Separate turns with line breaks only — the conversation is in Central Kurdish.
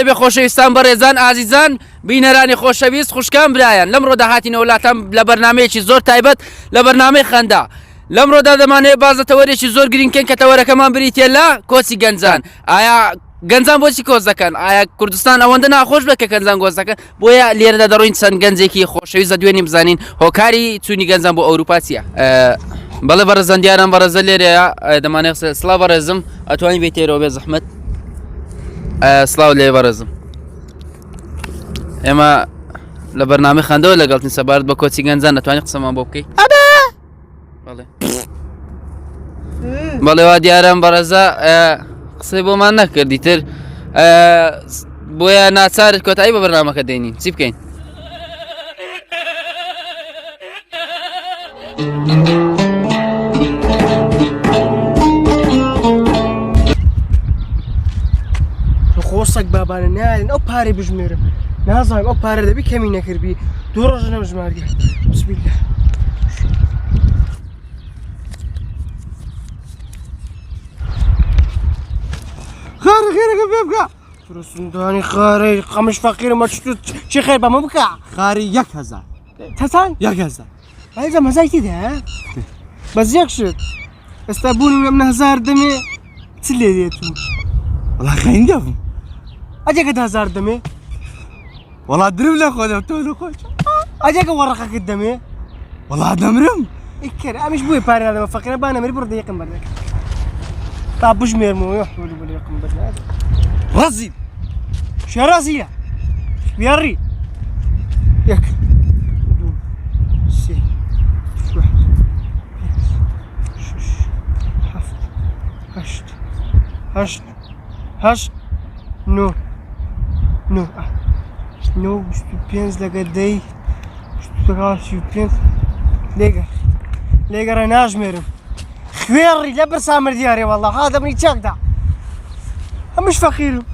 لێبێ خۆشەویستان بەڕێزان ئازیزان بینەرانی خۆشەویست خوشکان برایان لەمڕۆ داهاتینە وڵاتان لە بەرنامەیەکی زۆر تایبەت لە بەرنامەی خەندا لەمڕۆدا دەمانەیە بازەتەوەرێکی زۆر گرینگکەن کە تەوەرەکەمان بریتێ لە کۆچی گەنجان. ئایا گەنجان بۆچی کۆچ دەکەن؟ ئایا کوردستان ئەوەندە ناخۆش بێت کە گەنجان کۆچ دەکەن؟ بۆیە لێرەدا دەڕۆین چەند گەنجێکی خۆشەویستە دوێنێ بزانین هۆکاری چوونی گەنجان بۆ ئەوروپا چییە. بەڵێ بەڕێزان دیاران بەڕێزە لێرەیە دەمانێت سڵاو بەڕێزم ئەتوانی بێتێرەوە بێ زەحمەت. سڵاو لێ بەڕێزم ئێمە لە بەرنامەی خەندەوە لەگەڵتین سەبارەت بە کۆچی گەنجان نەتوانی قسەمان بۆ بکەی؟ بەڵێ وا دیارم بەڕێزە قسەی بۆمان نەکردی تر بۆیە ناچارت کۆتایی بە بەرنامەکە دێنین چی بکەین؟
خۆسەک بابانە نالێن ئەو پارەی بژمێرم نازانم ئەو پارە دەبی کەمی نەکردبی دوو ڕۆژە نەمژماردی بسمیلە خارە خێرەکە پێ بکە فرۆسندانی خارەی قەمش فەقیرمە چی خێر بەمە بکە
خاری 1000
تەسان
1000
ئەیزە مەزای تێدا بەس یەک شت ئێستا بوونم لەم نەهزار دەمێ چ لێ دێتم
وەڵا خەین دەبم
ئەجێکە هزار دەمێ
وەڵا درم لە خۆدەم تۆ لە خۆش
ئەجێکە وەڕەقەکەت دەمێ
وەڵا دەمرم
ئیکەر ئەمیش بووی پارە لەمە فەقیرە با نەمری بڕ دەیەکم بەردەکە تا بژمێرمەوە یحولی بە یەکم بەردەکە
ڕەزی
شێرازیە بیاڕی یەک دوو سێ چوار پێنج شەش هەفت هەشت نۆ بیست و پێنج لەگە دەی پێنج لێگەڕە ناژمێرم خوێڕی لە بەرسامر دیارێ وەڵڵا ها دەبنی چەکدا هەمووش فەقیرم